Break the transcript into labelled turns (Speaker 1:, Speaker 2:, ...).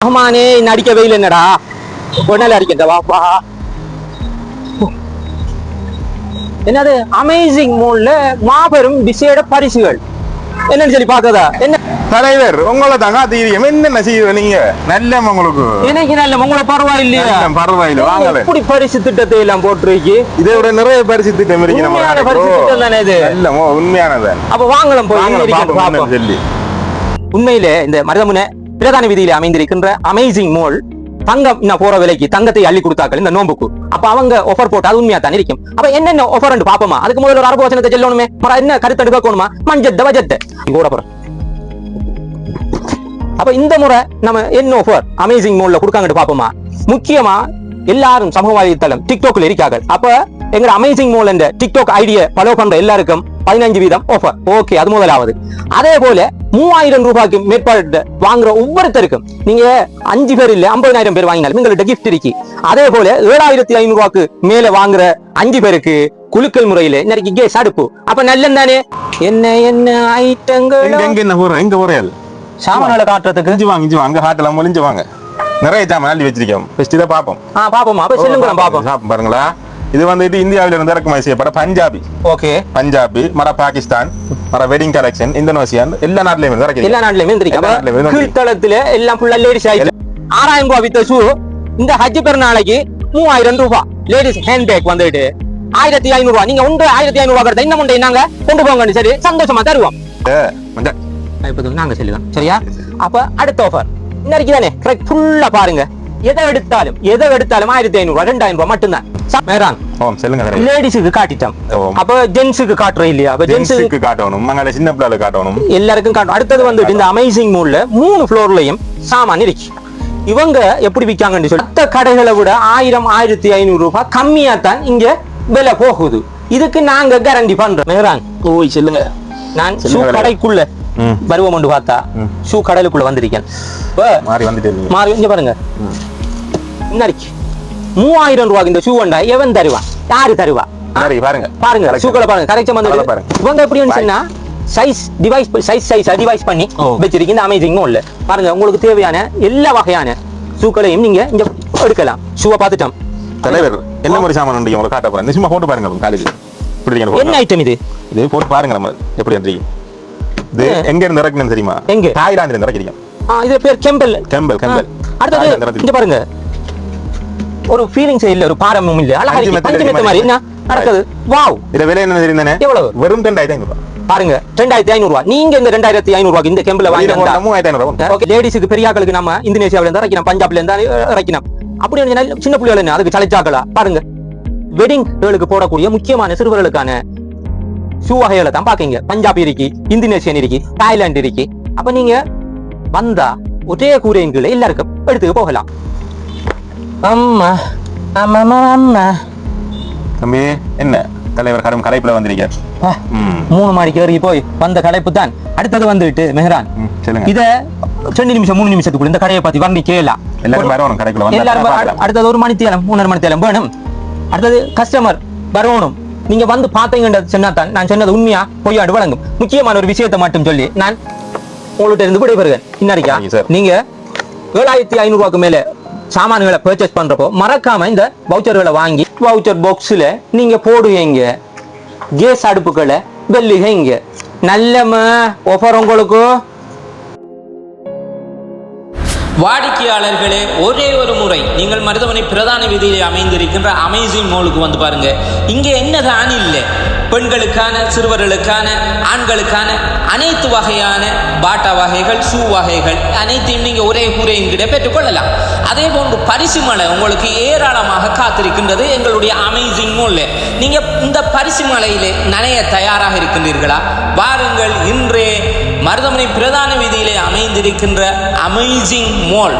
Speaker 1: ரஹ்மானே நடிக்க வெயில் என்னடா ஒன்னால அடிக்கின்ற வாப்பா. என்னது அமேசிங் மால்ல மாபெரும் விசேட பரிசுகள் என்னன்னு சொல்லி பாக்கதா என்ன
Speaker 2: தலைவர் உங்களை தாங்க தெரியும் என்னென்ன செய்ய நீங்க நல்ல உங்களுக்கு
Speaker 1: எனக்கு நல்ல உங்களை பரவாயில்லையா
Speaker 2: பரவாயில்ல வாங்கல
Speaker 1: இப்படி பரிசு திட்டத்தை எல்லாம் போட்டுருக்கு.
Speaker 2: இதை விட நிறைய பரிசு திட்டம் இருக்கு நம்ம
Speaker 1: பரிசு திட்டம் தானே இது
Speaker 2: இல்லமோ உண்மையானது.
Speaker 1: அப்ப வாங்கலாம் போய்
Speaker 2: சொல்லி
Speaker 1: உண்மையிலே இந்த மருதமுனை பிரதான வீதியில அமைந்திருக்கின்ற அமேசிங் மால் தங்கம் இன்னும் போற விலைக்கு தங்கத்தை அள்ளி கொடுத்தாக்கள் இந்த நோம்புக்கு. அப்ப அவங்க ஆஃபர் போட்டு அது உண்மையா தான் இருக்கும். அப்ப என்னென்ன ஆஃபர் பாப்போமா? அதுக்கு முதல்ல ஒரு அரபு வசனத்தை சொல்லணுமே, என்ன கருத்து எடுக்கணுமா? மஞ்சத்த வஜத்த கூட போறோம். அப்ப இந்த முறை நம்ம என்ன ஆஃபர் அமேசிங் மால்ல கொடுக்காங்கன்னு பாப்போமா? முக்கியமா எல்லாரும் சமூக வலைத்தளம் டிக்டாக்ல இருக்காங்க. அப்ப எங்க அமேசிங் மால் என்ற டிக்டாக் ஐடியா ஃபாலோ பண்ற எல்லாருக்கும் 15% ஆஃபர். ஓகே, அது முதலாவது. அதே போல 3000 ரூபாய்க்கு மேற்பாடு வாங்குற ஒவ்வொருத்தருக்கும் நீங்க 5 பேர் இல்ல 50,000 பேர் வாங்கினாலும் உங்கள்ட்ட கிஃப்ட் இருக்கு. அதே போல 7500 ரூபாய்க்கு மேல வாங்குற 5 பேருக்கு குலுக்கல் முறையில இன்னைக்கு கேஸ் அடுப்பு. அப்ப நல்லம் தானே? என்ன என்ன ஐட்டங்கள்
Speaker 2: எங்க போறது
Speaker 1: சாமானால காட்டுறதுக்கு
Speaker 2: இஞ்சி வாங்க காட்டலாம் ஒளிஞ்சு வாங்க. நிறைய சாமான் அள்ளி வச்சிருக்கோம். ஃபர்ஸ்ட் இத பாப்போம்.
Speaker 1: பாப்போமா? அப்ப சொல்லுங்க பாப்போம்.
Speaker 2: பாருங்களா, இது வந்துட்டு இந்தியாவில இருந்து இறக்குமதி செய்யப்பட்ட பஞ்சாபி.
Speaker 1: ஓகே,
Speaker 2: பஞ்சாபி மர பாகிஸ்தான் மர வெட்டிங் கலெக்ஷன் இந்தோனேசியா எல்லா நாட்டிலயும் இருக்கு. எல்லா நாட்டிலயும்
Speaker 1: இருக்கு. கீழ்த்தளத்துல எல்லாம் ஃபுல்லா லேடிஸ் ஐட்டம். 6000 ரூபாய் வித்த ஷூ இந்த ஹஜ் பெருநாளைக்கு 3000 ரூபாய். லேடிஸ் ஹேண்ட் பேக் வந்துட்டு 1500 ரூபாய். நீங்க 1500 ரூபாய் கடத்த இன்னும் நாங்க கொண்டு போங்க. சரி, சந்தோஷமா தருவோம். நாங்க சொல்லுவோம். சரியா? அப்ப அடுத்த ஆஃபர் இன்னைக்கு தானே ஃபுல்லா பாருங்க. எதை எடுத்தாலும் 1500 ரூபாய் 2000 ரூபாய் மட்டும்தான். லேடிஸுக்கு காட்டிட்டோம். அப்ப ஜென்ஸுக்கு காட்டுறோம் இல்லையா? அப்ப ஜென்ஸுக்கு காட்டணும், மங்கள சின்ன பிள்ளைகளுக்கு காட்டணும், எல்லாருக்கும் காட்டணும். அடுத்தது வந்துட்டு இந்த அமேசிங் மால்ல 3 ஃப்ளோர்லயும் சாமான் இருக்கு. இவங்க எப்படி விற்காங்கன்னு சொல்லி மற்ற கடைகளை விட 1000 1500 ரூபாய் கம்மியா தான் இங்க விலை போகுது. இதுக்கு நாங்க கேரண்டி பண்றோம். மேரான் ஓய் சொல்லுங்க. நான் ஷூ கடைக்குள்ள வருவோம் என்று பார்த்தா ஷூ கடைக்குள்ள வந்திருக்கேன். மாறி இங்க பாருங்க. இன்னைக்கு 3000 ரூபாய்க்கு இந்த ஷூ வந்தா எவன் தருவா? யாரு தருவா? பாருங்க ஷூக்களை பாருங்க. கரெக்டா வந்து இவங்க எப்படி சொன்னா சைஸ் டிவைஸ் பண்ணி வச்சிருக்கீங்க. இந்த அமேசிங் மால்ல பாருங்க, உங்களுக்கு தேவையான எல்லா வகையான ஷூக்களையும் நீங்க இங்க எடுக்கலாம். ஷூவை பார்த்துட்டோம்.
Speaker 2: தலைவர் என்ன மாதிரி சாமான் உண்டு உங்களுக்கு காட்ட போறேன். நிச்சயமா போட்டு பாருங்க. காலேஜ் என்ன
Speaker 1: ஐட்டம் இது?
Speaker 2: இது போட்டு பாருங்க. நம்ம எப்படி இருக்கு இது? எங்க இருந்து இறக்குன்னு தெரியுமா? எங்க? தாய்லாந்துல இருந்து இறக்கிருக்கீங்க.
Speaker 1: இது பேர் கெம்பல். அடுத்தது இங்க பாருங்க, ஒரு ஃபீலிங்ஸ் இல்ல, ஒரு பாரமும் இல்ல, அழகா இருக்கு. பஞ்சமெத்த மாதிரி என்ன நடக்குது? வாவ். இத விலை என்ன தெரியுதானே? எவ்வளவு? வெறும் 2500 ரூபாய். பாருங்க 2500 ரூபாய். நீங்க இந்த 2500 ரூபாய்க்கு இந்த கெம்பல வாங்கி வந்தா 3500 ரூபாய். ஓகே, லேடிஸ்க்கு பெரியாக்களுக்கு நம்ம இந்தோனேசியாவில இருந்து இறக்கினோம், பஞ்சாப்ல இருந்து இறக்கினோம். அப்படி சின்ன பிள்ளைகள் என்ன அதுக்கு சளைச்சாக்களா? பாருங்க, வெட்டிங் கேர்ளுக்கு போடக்கூடிய முக்கியமான சிறுவர்களுக்கான ஷூ வகைகளை தான் பாக்கீங்க. பஞ்சாபி இருக்கு, இந்தோனேசியன் இருக்கு, தாய்லாந்து இருக்கு. அப்ப நீங்க வந்தா ஒரே கூரையின் கீழே எல்லாருக்கும் எடுத்துக்க போகலாம். அம்மா அம்மா அம்மா
Speaker 2: தம்பி என்ன தலைவர் கரும் கலைப்புல வந்திருக்கார்.
Speaker 1: 3 மாடிக்கு ஏறி போய் வந்த கலைப்பு தான். அடுத்தது வந்துட்டு மெஹரான் இத 2 நிமிஷம் 3 நிமிஷத்துக்குள்ள இந்த கடையை பத்தி வர்ணி கேளலாம்.
Speaker 2: எல்லாரும் வரணும் கடைக்குள்ள வந்து.
Speaker 1: எல்லாரும் அடுத்தது 1 மணி தேலம் 3 மணி தேலம் வேணும். அடுத்தது கஸ்டமர் வரணும். நீங்க வந்து பாத்தீங்கன்னு சொன்னா தான் நான் சொன்னது உண்மையா பொய்யாண்டு வழங்கும். முக்கியமான ஒரு விஷயத்தை மட்டும் சொல்லி நான் உங்கள்கிட்ட இருந்து விடைபெறுகிறேன். இன்னைக்கா நீங்க 7500 ரூபாய்க்கு மேல சாமான்களை பர்ச்சேஸ் பண்றப்போ மறக்காம இந்த வவுச்சர்களை வாங்கி வவுச்சர் பாக்ஸ்ல நீங்க போடுவீங்க. கேஸ் அடுப்புகளை வெல்லுங்க. நல்லமா ஆஃபர் உங்களுக்கு.
Speaker 3: வாடிக்கையாளர்களே, ஒரே ஒரு முறை நீங்கள் மருதமனை பிரதான வீதியிலே அமைந்திருக்கின்ற அமேசிங் மாலுக்கு வந்து பாருங்க. இங்கே என்னதான் இல்லை, பெண்களுக்கான, சிறுவர்களுக்கான, ஆண்களுக்கான அனைத்து வகையான பாட்டா வகைகள், ஷூ வகைகள் அனைத்தையும் நீங்க ஒரே கூரையின் கிட்ட பெற்றுக்கொள்ளலாம். அதே போன்று பரிசு மலை உங்களுக்கு ஏராளமாக காத்திருக்கின்றது எங்களுடைய அமேசிங் மால்ல. நீங்க இந்த பரிசு மலையிலே நனைய தயாராக இருக்கின்றீர்களா? வாருங்கள், இன்றே மருதமனை பிரதான வீதியிலே அமைந்திருக்கின்ற அமேசிங் மால்